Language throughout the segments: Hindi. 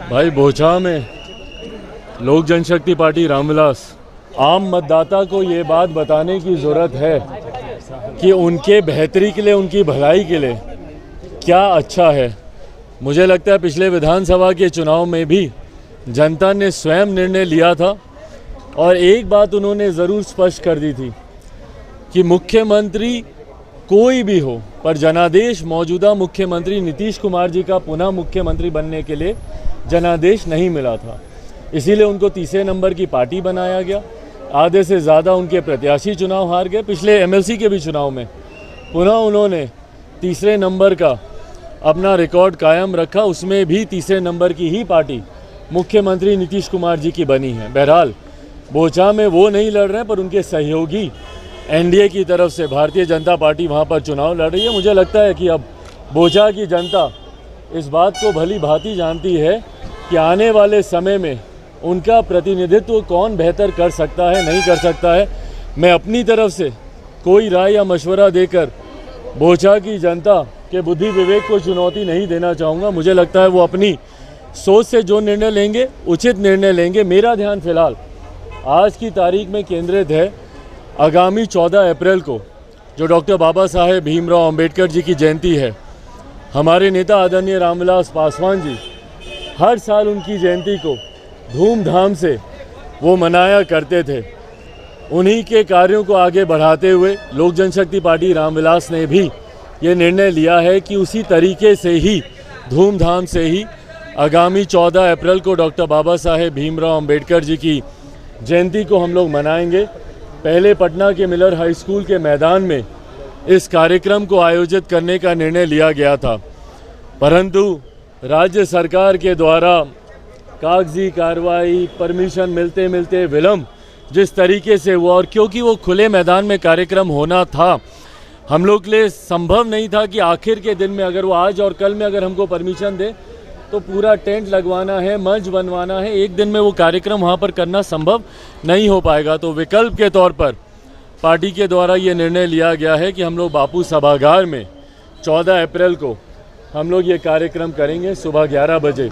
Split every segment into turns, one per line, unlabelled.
भाई बोचा में लोक जनशक्ति पार्टी रामविलास आम मतदाता को ये बात बताने की ज़रूरत है कि उनके बेहतरी के लिए, उनकी भलाई के लिए क्या अच्छा है। मुझे लगता है पिछले विधानसभा के चुनाव में भी जनता ने स्वयं निर्णय लिया था और एक बात उन्होंने ज़रूर स्पष्ट कर दी थी कि मुख्यमंत्री कोई भी हो, पर जनादेश मौजूदा मुख्यमंत्री नीतीश कुमार जी का पुनः मुख्यमंत्री बनने के लिए जनादेश नहीं मिला था। इसीलिए उनको तीसरे नंबर की पार्टी बनाया गया। आधे से ज़्यादा उनके प्रत्याशी चुनाव हार गए। पिछले एमएलसी के भी चुनाव में पुनः उन्होंने तीसरे नंबर का अपना रिकॉर्ड कायम रखा, उसमें भी तीसरे नंबर की ही पार्टी मुख्यमंत्री नीतीश कुमार जी की बनी है। बहरहाल बोचा में वो नहीं लड़ रहे हैं, पर उनके सहयोगी एनडीए की तरफ से भारतीय जनता पार्टी वहाँ पर चुनाव लड़ रही है। मुझे लगता है कि अब बोचा की जनता इस बात को भली भांति जानती है कि आने वाले समय में उनका प्रतिनिधित्व कौन बेहतर कर सकता है, नहीं कर सकता है। मैं अपनी तरफ से कोई राय या मशवरा देकर बोचा की जनता के बुद्धि विवेक को चुनौती नहीं देना चाहूँगा। मुझे लगता है वो अपनी सोच से जो निर्णय लेंगे उचित निर्णय लेंगे। मेरा ध्यान फिलहाल आज की तारीख में केंद्रित है आगामी 14 अप्रैल को जो डॉक्टर बाबा साहेब भीमराव अंबेडकर जी की जयंती है। हमारे नेता आदरणीय रामविलास पासवान जी हर साल उनकी जयंती को धूमधाम से वो मनाया करते थे। उन्हीं के कार्यों को आगे बढ़ाते हुए लोक जनशक्ति पार्टी रामविलास ने भी ये निर्णय लिया है कि उसी तरीके से ही धूमधाम से ही आगामी 14 अप्रैल को डॉक्टर बाबा साहेब भीमराव अंबेडकर जी की जयंती को हम लोग मनाएंगे। पहले पटना के मिलर हाई स्कूल के मैदान में इस कार्यक्रम को आयोजित करने का निर्णय लिया गया था, परंतु राज्य सरकार के द्वारा कागजी कार्रवाई, परमिशन मिलते मिलते विलम्ब जिस तरीके से हुआ, और क्योंकि वो खुले मैदान में कार्यक्रम होना था, हम लोग के लिए संभव नहीं था कि आखिर के दिन में अगर वो आज और कल में अगर हमको परमिशन दे तो पूरा टेंट लगवाना है, मंच बनवाना है, एक दिन में वो कार्यक्रम वहाँ पर करना संभव नहीं हो पाएगा। तो विकल्प के तौर पर पार्टी के द्वारा ये निर्णय लिया गया है कि हम लोग बापू सभागार में 14 अप्रैल को हम लोग ये कार्यक्रम करेंगे। सुबह 11 बजे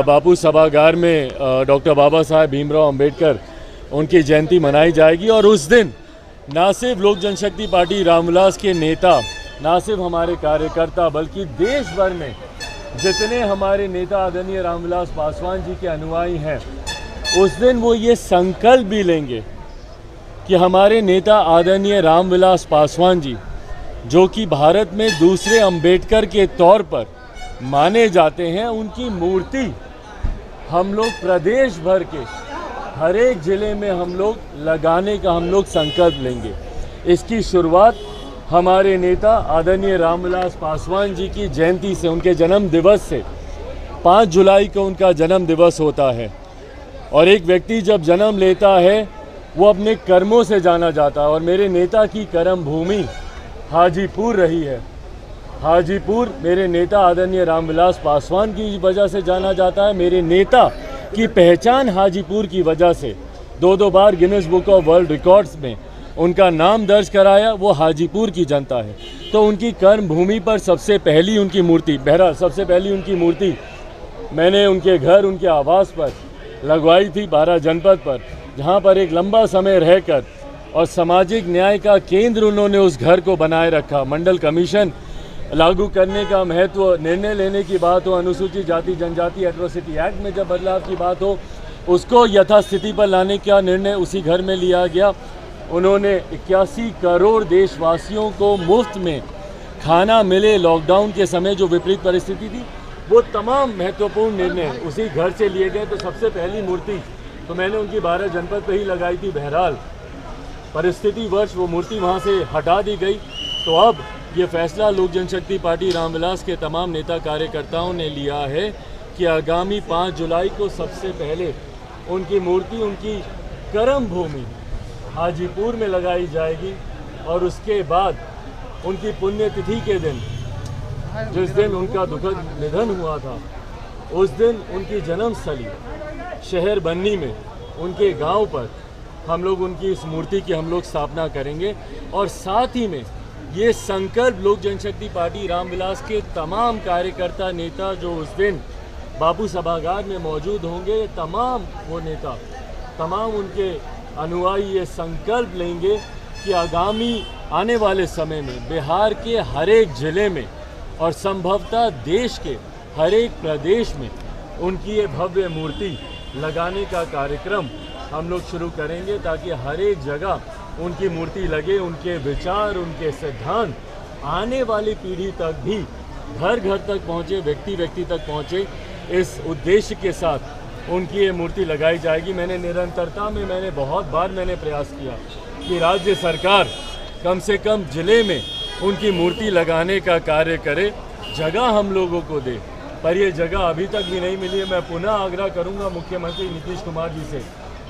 बापू सभागार में डॉक्टर बाबा साहेब भीमराव अंबेडकर उनकी जयंती मनाई जाएगी। और उस दिन ना सिर्फ लोक जनशक्ति पार्टी रामविलास के नेता, ना सिर्फ हमारे कार्यकर्ता, बल्कि देश भर में जितने हमारे नेता आदरणीय रामविलास पासवान जी के अनुयायी हैं, उस दिन वो ये संकल्प भी लेंगे कि हमारे नेता आदरणीय रामविलास पासवान जी, जो कि भारत में दूसरे अंबेडकर के तौर पर माने जाते हैं, उनकी मूर्ति हम लोग प्रदेश भर के हर एक ज़िले में हम लोग लगाने का हम लोग संकल्प लेंगे। इसकी शुरुआत हमारे नेता आदरणीय रामविलास पासवान जी की जयंती से, उनके जन्म दिवस से। 5 जुलाई को उनका जन्म दिवस होता है और एक व्यक्ति जब जन्म लेता है वो अपने कर्मों से जाना जाता है। और मेरे नेता की कर्म भूमि हाजीपुर रही है। हाजीपुर मेरे नेता आदरणीय रामविलास पासवान की वजह से जाना जाता है। मेरे नेता की पहचान हाजीपुर की वजह से 2 बार Guinness Book of World Records में उनका नाम दर्ज कराया, वो हाजीपुर की जनता है। तो उनकी कर्म भूमि पर सबसे पहली उनकी मूर्ति, बहरहाल सबसे पहली उनकी मूर्ति मैंने उनके घर, उनके आवास पर लगवाई थी 12 जनपद पर, जहाँ पर एक लंबा समय रहकर और सामाजिक न्याय का केंद्र उन्होंने उस घर को बनाए रखा। मंडल कमीशन लागू करने का महत्व, निर्णय लेने की बात हो, अनुसूचित जाति जनजाति एट्रोसिटी एक्ट में जब बदलाव की बात हो, उसको यथास्थिति पर लाने का निर्णय उसी घर में लिया गया। उन्होंने 81 करोड़ देशवासियों को मुफ्त में खाना मिले, लॉकडाउन के समय जो विपरीत परिस्थिति थी, वो तमाम महत्वपूर्ण निर्णय उसी घर से लिए गए। तो सबसे पहली मूर्ति तो मैंने उनकी 12 जनपद पे ही लगाई थी। बहरहाल परिस्थिति वर्ष वो मूर्ति वहाँ से हटा दी गई। तो अब ये फैसला लोक जनशक्ति पार्टी रामविलास के तमाम नेता कार्यकर्ताओं ने लिया है कि आगामी 5 जुलाई को सबसे पहले उनकी मूर्ति उनकी कर्म भूमि हाजीपुर में लगाई जाएगी और उसके बाद उनकी पुण्यतिथि के दिन जिस दिन उनका दुखद निधन हुआ था, उस दिन उनकी जन्मस्थली शहर बन्नी में उनके गांव पर हम लोग उनकी इस मूर्ति की हम लोग स्थापना करेंगे। और साथ ही में ये संकल्प लोक जनशक्ति पार्टी रामविलास के तमाम कार्यकर्ता नेता जो उस दिन बापू सभागार में मौजूद होंगे, तमाम वो नेता, तमाम उनके अनुयायी ये संकल्प लेंगे कि आगामी आने वाले समय में बिहार के हर एक ज़िले में और संभवतः देश के हर एक प्रदेश में उनकी ये भव्य मूर्ति लगाने का कार्यक्रम हम लोग शुरू करेंगे, ताकि हर एक जगह उनकी मूर्ति लगे, उनके विचार, उनके सिद्धांत आने वाली पीढ़ी तक भी घर घर तक पहुँचे, व्यक्ति व्यक्ति तक पहुँचे। इस उद्देश्य के साथ उनकी ये मूर्ति लगाई जाएगी। मैंने निरंतरता में बहुत बार प्रयास किया कि राज्य सरकार कम से कम ज़िले में उनकी मूर्ति लगाने का कार्य करे, जगह हम लोगों को दे, पर ये जगह अभी तक भी नहीं मिली है। मैं पुनः आग्रह करूंगा मुख्यमंत्री नीतीश कुमार जी से,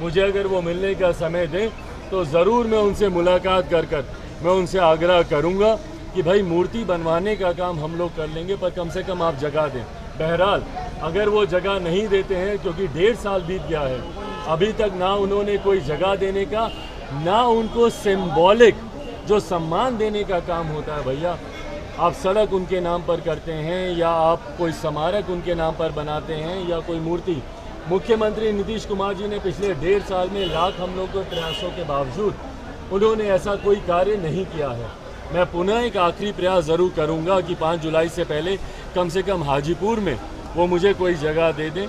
मुझे अगर वो मिलने का समय दें तो ज़रूर मैं उनसे मुलाकात कर मैं उनसे आग्रह करूंगा कि भाई मूर्ति बनवाने का काम हम लोग कर लेंगे, पर कम से कम आप जगह दें। बहरहाल अगर वो जगह नहीं देते हैं, क्योंकि 1.5 साल बीत गया है, अभी तक ना उन्होंने कोई जगह देने का, ना उनको सिंबॉलिक जो सम्मान देने का काम होता है। भैया आप सड़क उनके नाम पर करते हैं, या आप कोई स्मारक उनके नाम पर बनाते हैं, या कोई मूर्ति। मुख्यमंत्री नीतीश कुमार जी ने पिछले 1.5 साल में लाख हम लोग के प्रयासों के बावजूद उन्होंने ऐसा कोई कार्य नहीं किया है। मैं पुनः एक आखिरी प्रयास ज़रूर करूंगा कि 5 जुलाई से पहले कम से कम हाजीपुर में वो मुझे कोई जगह दे दें,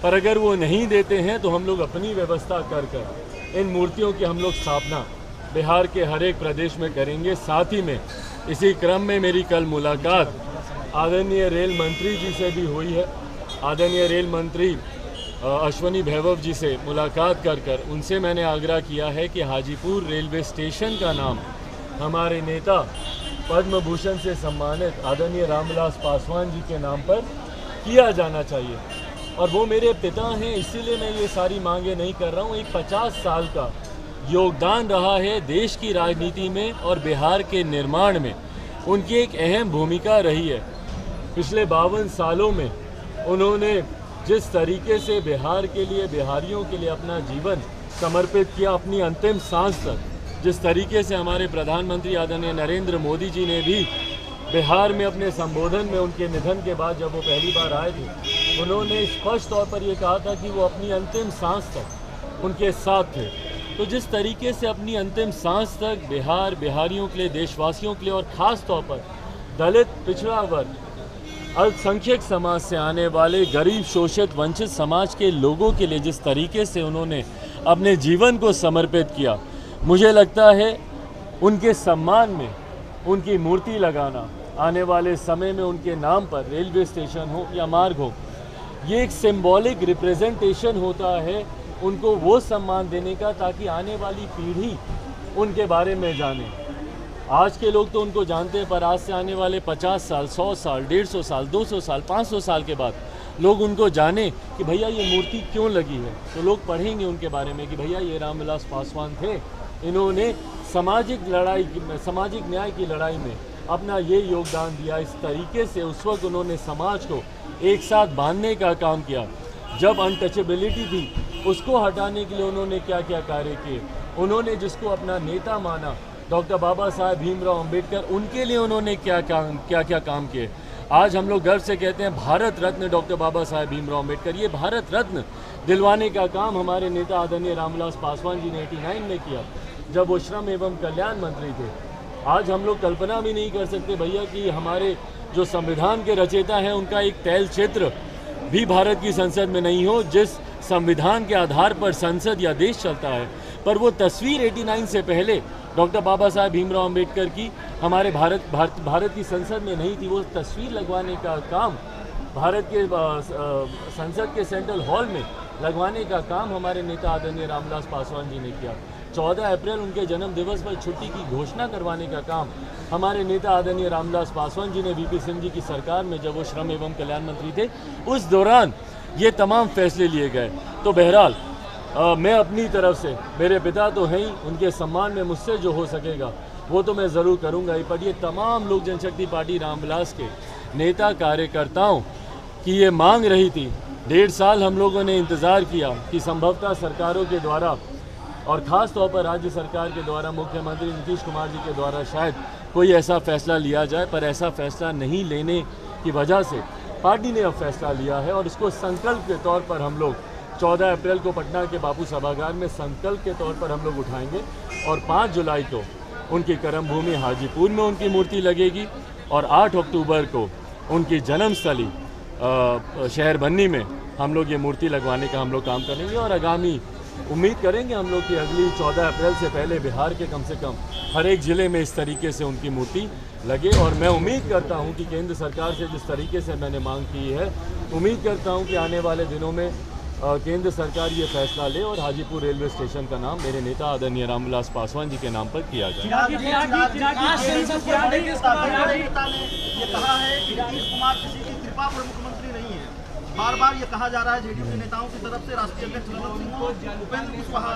पर अगर वो नहीं देते हैं तो हम लोग अपनी व्यवस्था कर इन मूर्तियों की हम लोग स्थापना बिहार के हर एक प्रदेश में करेंगे। साथ ही में इसी क्रम में मेरी कल मुलाकात आदरणीय रेल मंत्री जी से भी हुई है। आदरणीय रेल मंत्री अश्वनी वैभव जी से मुलाकात कर उनसे मैंने आग्रह किया है कि हाजीपुर रेलवे स्टेशन का नाम हमारे नेता पद्म भूषण से सम्मानित आदरणीय रामविलास पासवान जी के नाम पर किया जाना चाहिए। और वो मेरे पिता हैं, इसीलिए मैं ये सारी मांगे नहीं कर रहा हूँ। एक 50 साल का योगदान रहा है देश की राजनीति में और बिहार के निर्माण में, उनकी एक अहम भूमिका रही है। पिछले 52 सालों में उन्होंने जिस तरीके से बिहार के लिए, बिहारियों के लिए अपना जीवन समर्पित किया, अपनी अंतिम सांस तक, जिस तरीके से हमारे प्रधानमंत्री आदरणीय नरेंद्र मोदी जी ने भी बिहार में अपने संबोधन में उनके निधन के बाद जब वो पहली बार आए थे, उन्होंने स्पष्ट तौर पर ये कहा था कि वो अपनी अंतिम सांस तक उनके साथ थे। तो जिस तरीके से अपनी अंतिम सांस तक बिहार, बिहारियों के लिए, देशवासियों के लिए और ख़ास तौर पर दलित, पिछड़ा वर्ग, अल्पसंख्यक समाज से आने वाले गरीब, शोषित, वंचित समाज के लोगों के लिए जिस तरीके से उन्होंने अपने जीवन को समर्पित किया, मुझे लगता है उनके सम्मान में उनकी मूर्ति लगाना, आने वाले समय में उनके नाम पर रेलवे स्टेशन हो या मार्ग हो, ये एक सिंबॉलिक रिप्रेजेंटेशन होता है उनको वो सम्मान देने का, ताकि आने वाली पीढ़ी उनके बारे में जाने। आज के लोग तो उनको जानते हैं, पर आज से आने वाले 50 साल, 100 साल, 150 साल, 200 साल, 500 साल के बाद लोग उनको जाने कि भैया ये मूर्ति क्यों लगी है। तो लोग पढ़ेंगे उनके बारे में कि भैया ये रामविलास पासवान थे, इन्होंने सामाजिक लड़ाई, सामाजिक न्याय की लड़ाई में अपना ये योगदान दिया। इस तरीके से उस वक्त उन्होंने समाज को एक साथ बांधने का काम किया। जब अनटचेबिलिटी थी उसको हटाने के लिए उन्होंने क्या क्या कार्य किए। उन्होंने जिसको अपना नेता माना, डॉक्टर बाबा साहेब भीमराव अंबेडकर, उनके लिए उन्होंने क्या क्या काम किए। आज हम लोग गर्व से कहते हैं भारत रत्न डॉक्टर बाबा साहेब भीमराव अंबेडकर। ये भारत रत्न दिलवाने का काम हमारे नेता आदरणीय रामविलास पासवान जी ने 89 में किया, जब वो श्रम एवं कल्याण मंत्री थे। आज हम लोग कल्पना भी नहीं कर सकते भैया कि हमारे जो संविधान के रचयिता हैं उनका एक तैल क्षेत्र भी भारत की संसद में नहीं हो। जिस संविधान के आधार पर संसद या देश चलता है, पर वो तस्वीर 89 से पहले डॉक्टर बाबा साहेब भीमराव अंबेडकर की हमारे भारत की संसद में नहीं थी। वो तस्वीर लगवाने का काम भारत के संसद के सेंट्रल हॉल में लगवाने का काम हमारे नेता आदरणीय रामविलास पासवान जी ने किया। 14 अप्रैल उनके जन्म दिवस पर छुट्टी की घोषणा करवाने का काम हमारे नेता आदरणीय रामविलास पासवान जी ने वीपी सिंह जी की सरकार में, जब वो श्रम एवं कल्याण मंत्री थे, उस दौरान ये तमाम फैसले लिए गए। तो बहरहाल मैं अपनी तरफ से, मेरे पिता तो हैं ही, उनके सम्मान में मुझसे जो हो सकेगा वो तो मैं ज़रूर करूँगा ही। पर ये तमाम लोक जनशक्ति पार्टी रामविलास के नेता कार्यकर्ताओं की ये मांग रही थी। 1.5 साल हम लोगों ने इंतज़ार किया कि संभवतः सरकारों के द्वारा और ख़ास तौर पर राज्य सरकार के द्वारा, मुख्यमंत्री नीतीश कुमार जी के द्वारा शायद कोई ऐसा फैसला लिया जाए, पर ऐसा फैसला नहीं लेने की वजह से पार्टी ने अब फैसला लिया है और इसको संकल्प के तौर पर हम लोग 14 अप्रैल को पटना के बापू सभागार में संकल्प के तौर पर हम लोग उठाएंगे और 5 जुलाई को उनकी कर्मभूमि हाजीपुर में उनकी मूर्ति लगेगी और 8 अक्टूबर को उनकी जन्मस्थली शहर बन्नी में हम लोग ये मूर्ति लगवाने का हम लोग काम करेंगे और आगामी उम्मीद करेंगे हम लोग कि अगली 14 अप्रैल से पहले बिहार के कम से कम हर एक ज़िले में इस तरीके से उनकी मूर्ति लगे। और मैं उम्मीद करता हूं कि केंद्र सरकार से जिस तरीके से मैंने मांग की है, उम्मीद करता हूं कि आने वाले दिनों में केंद्र सरकार ये फैसला ले और हाजीपुर रेलवे स्टेशन का नाम मेरे नेता आदरणीय रामविलास पासवान जी के नाम पर किया जाए।
बार बार ये कहा जा रहा है जेडीयू के नेताओं की तरफ से, राष्ट्रीय अध्यक्ष ललन सिंह को, उपेंद्र कुशवाहा।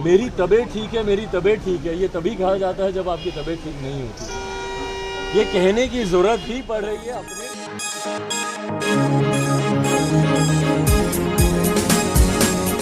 मेरी तबीयत ठीक है, मेरी तबीयत ठीक है, ये तभी कहा जाता है जब आपकी तबीयत ठीक नहीं होती। ये कहने की जरूरत भी पड़ रही है अपने